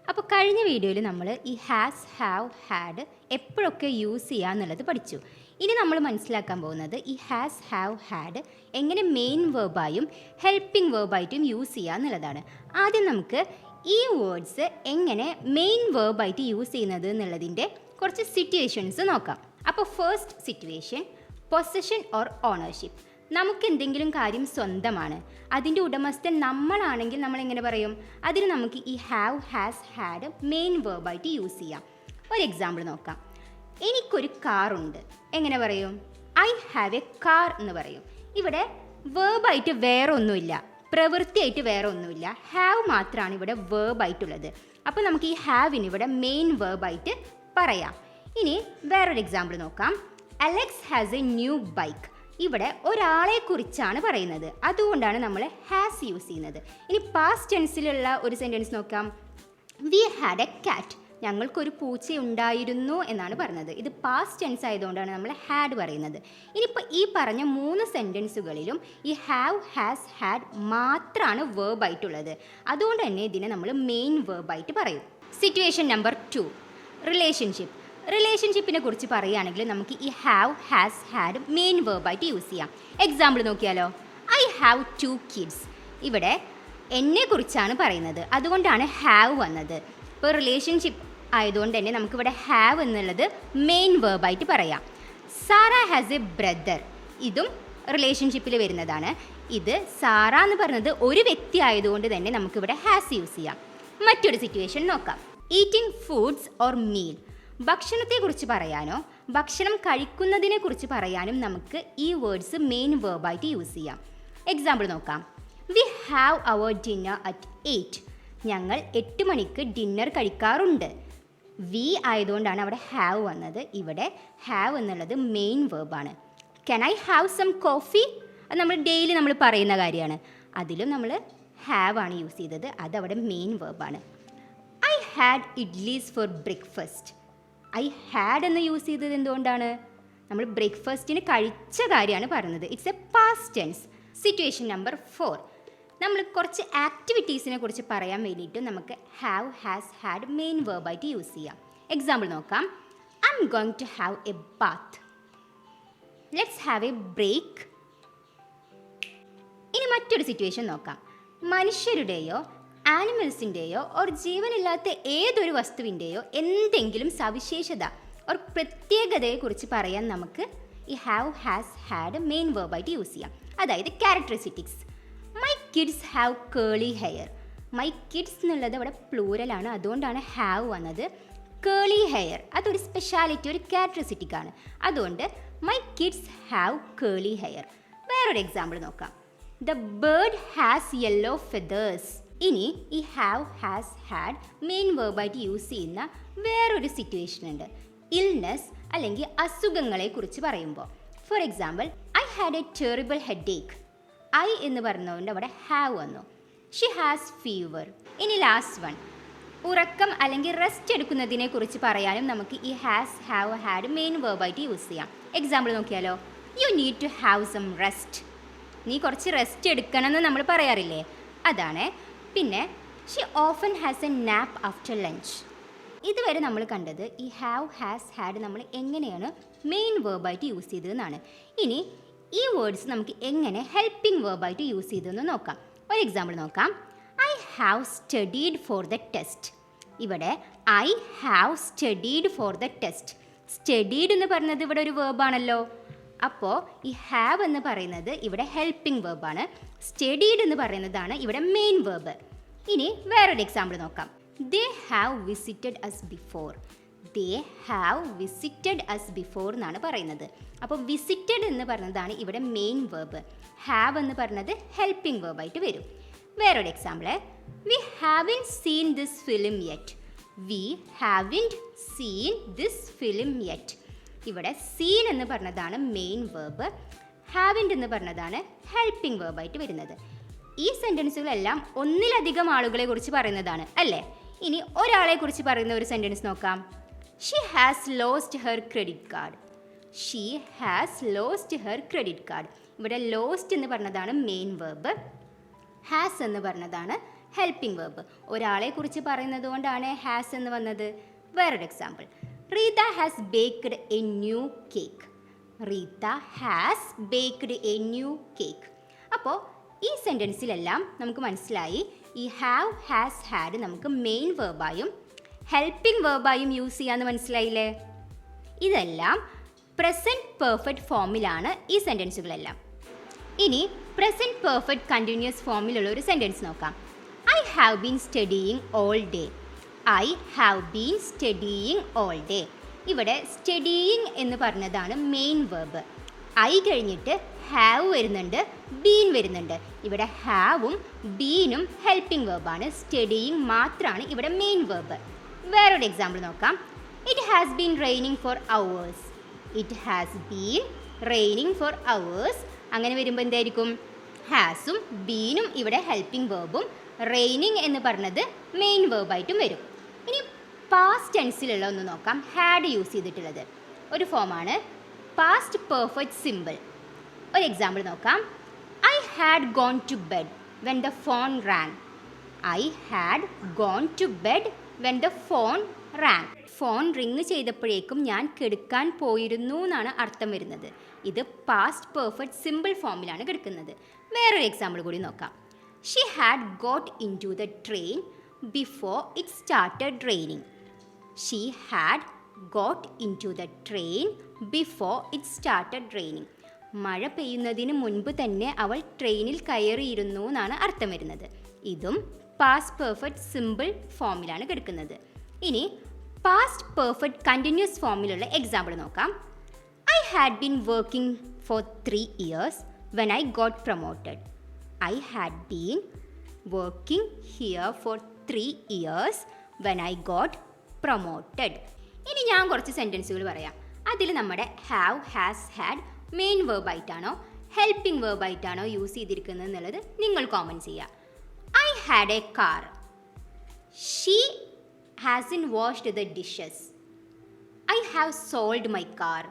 അപ്പോൾ കഴിഞ്ഞ വീഡിയോയിൽ നമ്മൾ ഈ ഹാസ്, ഹാവ്, ഹാഡ് എപ്പോഴൊക്കെ യൂസ് ചെയ്യുക എന്നുള്ളത് പഠിച്ചു. ഇനി നമ്മൾ മനസ്സിലാക്കാൻ പോകുന്നത് ഈ ഹാസ്, ഹാവ്, ഹാഡ് എങ്ങനെ മെയിൻ വേർബായും ഹെൽപ്പിംഗ് വേർബായിട്ടും യൂസ് ചെയ്യുക എന്നുള്ളതാണ്. ആദ്യം നമുക്ക് ഈ വേർഡ്സ് എങ്ങനെ മെയിൻ വേർബായിട്ട് യൂസ് ചെയ്യുന്നത് എന്നുള്ളതിൻ്റെ കുറച്ച് സിറ്റുവേഷൻസ് നോക്കാം. അപ്പോൾ first situation, possession or ownership. നമുക്ക് എന്തെങ്കിലും കാര്യം സ്വന്തമാണ്, അതിൻ്റെ ഉടമസ്ഥൻ നമ്മളാണെങ്കിൽ നമ്മൾ എങ്ങനെ പറയും? അതിന് നമുക്ക് ഈ ഹാവ്, ഹാസ്, ഹാഡ് മെയിൻ വേർബായിട്ട് യൂസ് ചെയ്യാം. ഒരു എക്സാമ്പിൾ നോക്കാം. എനിക്കൊരു കാറുണ്ട്. എങ്ങനെ പറയും? ഐ ഹാവ് എ കാർ എന്ന് പറയും. ഇവിടെ വേർബായിട്ട് വേറെ ഒന്നുമില്ല, പ്രവൃത്തിയായിട്ട് വേറെ ഒന്നുമില്ല, ഹാവ് മാത്രമാണ് ഇവിടെ വേർബായിട്ടുള്ളത്. അപ്പോൾ നമുക്ക് ഈ ഹാവിന് ഇവിടെ മെയിൻ വേർബായിട്ട് പറയാം. ഇനി വേറൊരു എക്സാമ്പിൾ നോക്കാം. Alex has A new bike. ഇവിടെ ഒരാളെ കുറിച്ചാണ് പറയുന്നത്, അതുകൊണ്ടാണ് നമ്മൾ ഹാസ് യൂസ് ചെയ്യുന്നത്. ഇനി പാസ്റ്റ് ടെൻസിലുള്ള ഒരു സെൻറ്റൻസ് നോക്കാം. വി ഹാഡ് എ കാറ്റ്. ഞങ്ങൾക്കൊരു പൂച്ച ഉണ്ടായിരുന്നു എന്നാണ് പറഞ്ഞത്. ഇത് പാസ്റ്റ് ടെൻസ് ആയതുകൊണ്ടാണ് നമ്മൾ ഹാഡ് പറയുന്നത്. ഇനിയിപ്പോൾ ഈ പറഞ്ഞ 3 സെൻറ്റൻസുകളിലും ഈ ഹാവ്, ഹാസ്, ഹാഡ് മാത്രമാണ് വേർബായിട്ടുള്ളത്. അതുകൊണ്ട് തന്നെ ഇതിനെ നമ്മൾ മെയിൻ വേർബായിട്ട് പറയും. Situation number 2, relationship. റിലേഷൻഷിപ്പിനെ കുറിച്ച് പറയുകയാണെങ്കിൽ നമുക്ക് ഈ ഹാവ്, ഹാസ്, ഹാഡ് മെയിൻ വേർബായിട്ട് യൂസ് ചെയ്യാം. എക്സാമ്പിൾ നോക്കിയാലോ. I have 2 kids. ഇവിടെ എന്നെക്കുറിച്ചാണ് പറയുന്നത്, അതുകൊണ്ടാണ് ഹാവ് വന്നത്. ഇപ്പോൾ റിലേഷൻഷിപ്പ് ആയതുകൊണ്ട് തന്നെ നമുക്കിവിടെ ഹാവ് എന്നുള്ളത് മെയിൻ വേർബായിട്ട് പറയാം. Sara has a brother. ഇതും റിലേഷൻഷിപ്പിൽ വരുന്നതാണ്. ഇത് സാറ എന്ന് പറയുന്നത് ഒരു വ്യക്തി ആയതുകൊണ്ട് തന്നെ നമുക്കിവിടെ ഹാസ് യൂസ് ചെയ്യാം. മറ്റൊരു സിറ്റുവേഷൻ നോക്കാം. Eating foods or meal. ഭക്ഷണത്തെക്കുറിച്ച് പറയാനോ ഭക്ഷണം കഴിക്കുന്നതിനെ കുറിച്ച് പറയാനും നമുക്ക് ഈ വേർഡ്സ് മെയിൻ വേർബായിട്ട് യൂസ് ചെയ്യാം. എക്സാമ്പിൾ നോക്കാം. We have our dinner at 8. ഞങ്ങൾ 8 മണിക്ക് ഡിന്നർ കഴിക്കാറുണ്ട്. വി ആയതുകൊണ്ടാണ് അവിടെ ഹാവ് വന്നത്. ഇവിടെ ഹാവ് എന്നുള്ളത് മെയിൻ വേർബാണ്. Can I have some coffee? അത് നമ്മൾ ഡെയിലി നമ്മൾ പറയുന്ന കാര്യമാണ്. അതിലും നമ്മൾ ഹാവ് ആണ് യൂസ് ചെയ്തത്, അതവിടെ മെയിൻ വേർബാണ്. I had idlis for breakfast. I had എന്ന് യൂസ് ചെയ്തത് എന്തുകൊണ്ടാണ്? നമ്മൾ ബ്രേക്ക്ഫാസ്റ്റിന് കഴിച്ച കാര്യമാണ് പറയുന്നത്. It's a past tense. Situation number 4, നമ്മൾ കുറച്ച് ആക്ടിവിറ്റീസിനെ കുറിച്ച് പറയാൻ വേണ്ടിയിട്ട് നമുക്ക് ഹാവ്, ഹാസ്, ഹാഡ് മെയിൻ വേർബായിട്ട് യൂസ് ചെയ്യാം. എക്സാമ്പിൾ നോക്കാം. I am going to have a bath. Let's have a break. ഇനി മറ്റൊരു സിറ്റുവേഷൻ നോക്കാം. മനുഷ്യരുടെയോ ആനിമൽസിൻ്റെയോ ഓർ ജീവനില്ലാത്ത ഏതൊരു വസ്തുവിൻ്റെയോ എന്തെങ്കിലും സവിശേഷത ഓർ പ്രത്യേകതയെക്കുറിച്ച് പറയാൻ നമുക്ക് ഈ ഹാവ്, ഹാസ്, ഹാഡ് മെയിൻ വേർബായിട്ട് യൂസ് ചെയ്യാം. അതായത് characteristics. My kids have curly hair. My kids എന്നുള്ളത് അവിടെ പ്ലൂരലാണ്, അതുകൊണ്ടാണ് ഹാവ് വന്നത്. കേളി ഹെയർ അതൊരു സ്പെഷ്യാലിറ്റി, ഒരു ക്യാരക്ടറിസ്റ്റിക് ആണ്. അതുകൊണ്ട് my kids have curly hair. വേറൊരു എക്സാമ്പിൾ നോക്കാം. The bird has yellow feathers. ഇനി ഈ ഹാവ്, ഹാസ്, ഹാഡ് മെയിൻ വേർബായിട്ട് യൂസ് ചെയ്യുന്ന വേറൊരു സിറ്റുവേഷൻ ഉണ്ട്. ഇൽനെസ് അല്ലെങ്കിൽ അസുഖങ്ങളെ കുറിച്ച് പറയുമ്പോൾ. For example, I had a terrible headache. I എന്ന് പറഞ്ഞതുകൊണ്ട് അവിടെ ഹാവ് വന്നു. She has fever. ഇനി ലാസ്റ്റ് വൺ, ഉറക്കം അല്ലെങ്കിൽ റെസ്റ്റ് എടുക്കുന്നതിനെ കുറിച്ച് പറയാനും നമുക്ക് ഈ ഹാസ്, ഹാവ്, ഹാഡ് മെയിൻ വേർബായിട്ട് യൂസ് ചെയ്യാം. എക്സാമ്പിൾ നോക്കിയാലോ. You need to have some rest. നീ കുറച്ച് റെസ്റ്റ് എടുക്കണമെന്ന് നമ്മൾ പറയാറില്ലേ, അതാണ്. പിന്നെ she often has a nap after lunch. ഇതുവരെ നമ്മൾ കണ്ടത് ഈ ഹാവ്, ഹാസ്, ഹാഡ് നമ്മൾ എങ്ങനെയാണ് മെയിൻ വേർബായിട്ട് യൂസ് ചെയ്തതെന്നാണ്. ഇനി ഈ വേർഡ്സ് നമുക്ക് എങ്ങനെ ഹെൽപ്പിംഗ് വേർബായിട്ട് യൂസ് ചെയ്തതെന്ന് നോക്കാം. ഒരു എക്സാമ്പിൾ നോക്കാം. I have studied for the test. ഇവിടെ I have studied for the test. Studied എന്ന് പറയുന്നത് ഇവിടെ ഒരു വേർബാണല്ലോ. അപ്പോൾ ഈ ഹാവ് എന്ന് പറയുന്നത് ഇവിടെ ഹെൽപ്പിംഗ് വേർബാണ്. സ്റ്റഡീഡ് എന്ന് പറയുന്നതാണ് ഇവിടെ മെയിൻ വേർബ്. ഇനി വേറൊരു എക്സാമ്പിൾ നോക്കാം. They have visited us before. They have visited us before എന്നാണ് പറയുന്നത്. അപ്പോൾ വിസിറ്റഡ് എന്ന് പറയുന്നതാണ് ഇവിടെ മെയിൻ വേർബ്. ഹാവ് എന്ന് പറയുന്നത് ഹെൽപ്പിംഗ് വേർബായിട്ട് വരും. വേറൊരു example. We haven't seen this film yet. We haven't seen this film yet. ഇവിടെ സീൻ എന്ന് പറഞ്ഞതാണ് മെയിൻ വേർബ്. ഹാവിൻറ്റ് എന്ന് പറഞ്ഞതാണ് ഹെൽപ്പിംഗ് വേർബായിട്ട് വരുന്നത്. ഈ സെൻറ്റൻസുകളെല്ലാം ഒന്നിലധികം ആളുകളെ കുറിച്ച് പറയുന്നതാണ് അല്ലേ? ഇനി ഒരാളെ കുറിച്ച് പറയുന്ന ഒരു സെൻറ്റൻസ് നോക്കാം. She has lost her credit card. She has lost her credit card. ഇവിടെ ലോസ്റ്റ് എന്ന് പറഞ്ഞതാണ് മെയിൻ വേർബ്. ഹാസ് എന്ന് പറഞ്ഞതാണ് ഹെൽപ്പിംഗ് വേർബ്. ഒരാളെ കുറിച്ച് പറയുന്നത് കൊണ്ടാണ് ഹാസ് എന്ന് വന്നത്. വേറൊരു example, Reetha has baked A new cake. Reetha has baked A new cake. അപ്പോൾ ഈ സെൻറ്റൻസിലെല്ലാം നമുക്ക് മനസ്സിലായി ഈ ഹാവ്, ഹാസ്, ഹാഡ് നമുക്ക് മെയിൻ വേർബായും ഹെൽപ്പിംഗ് വേർബായും യൂസ് ചെയ്യാമെന്ന് മനസ്സിലായില്ലേ? ഇതെല്ലാം പ്രസൻറ്റ് പെർഫെക്റ്റ് ഫോമിലാണ് ഈ സെൻറ്റൻസുകളെല്ലാം. ഇനി പ്രസൻറ്റ് പെർഫെക്റ്റ് കണ്ടിന്യൂസ് ഫോമിലുള്ള ഒരു സെൻറ്റൻസ് നോക്കാം. I have been studying all day. I have been studying all day. ഇവിടെ സ്റ്റഡിയിങ് എന്ന് പറഞ്ഞതാണ് മെയിൻ വേർബ്. ഐ കഴിഞ്ഞിട്ട് ഹാവ് വരുന്നുണ്ട്, ബീൻ വരുന്നുണ്ട്. ഇവിടെ ഹാവും ബീനും ഹെൽപ്പിംഗ് വേർബാണ്. സ്റ്റഡിയിങ് മാത്രമാണ് ഇവിടെ മെയിൻ വേർബ്. വേറൊരു എക്സാമ്പിൾ നോക്കാം. It has been raining for hours. It has been raining for hours. അങ്ങനെ വരുമ്പോൾ എന്തായിരിക്കും? ഹാസും ബീനും ഇവിടെ ഹെൽപ്പിംഗ് വേർബും റെയിനിങ് എന്ന് പറഞ്ഞത് മെയിൻ വേർബായിട്ടും വരും. ഇനി പാസ്റ്റ് ടെൻസിലുള്ള ഒന്ന് നോക്കാം. ഹാഡ് യൂസ് ചെയ്തിട്ടുള്ളത് ഒരു ഫോമാണ് പാസ്റ്റ് പെർഫെക്റ്റ് സിമ്പിൾ. ഒരു എക്സാമ്പിൾ നോക്കാം. I had gone to bed when the phone rang. I had gone to bed when the phone rang. Phone ring ചെയ്തപ്പോഴേക്കും ഞാൻ കിടക്കാൻ പോയിരുന്നു എന്നാണ് അർത്ഥം വരുന്നത്. ഇത് പാസ്റ്റ് പെർഫെക്റ്റ് സിമ്പിൾ ഫോമിലാണ് കിടക്കുന്നത്. വേറൊരു എക്സാമ്പിൾ കൂടി നോക്കാം. She had got in to the train before it started raining. She had got in to the train before it started raining. മഴ പെയ്യുന്നതിന് മുൻപ് തന്നെ അവൾ ട്രെയിനിൽ കയറിയിരുന്നു എന്നാണ് അർത്ഥം വരുന്നത്. ഇതും പാസ്റ്റ് പെർഫെക്റ്റ് സിമ്പിൾ ഫോമിലാണ് കിടക്കുന്നത്. ഇനി പാസ്റ്റ് പെർഫെക്റ്റ് കണ്ടിന്യൂസ് ഫോമിലുള്ള എക്സാമ്പിൾ നോക്കാം. I had been working for 3 years when I got promoted. I had been working here for 3 years when I got promoted. ഇനി ഞാൻ കുറച്ച് സെൻറ്റൻസുകൾ പറയാം. അതിൽ നമ്മുടെ ഹാവ്, ഹാസ്, ഹാഡ് മെയിൻ വേർബായിട്ടാണോ ഹെൽപ്പിംഗ് വേർബായിട്ടാണോ യൂസ് ചെയ്തിരിക്കുന്നത് എന്നുള്ളത് നിങ്ങൾ കോമൻറ്റ് ചെയ്യുക. I had a car. She hasn't washed the dishes. I have sold my car.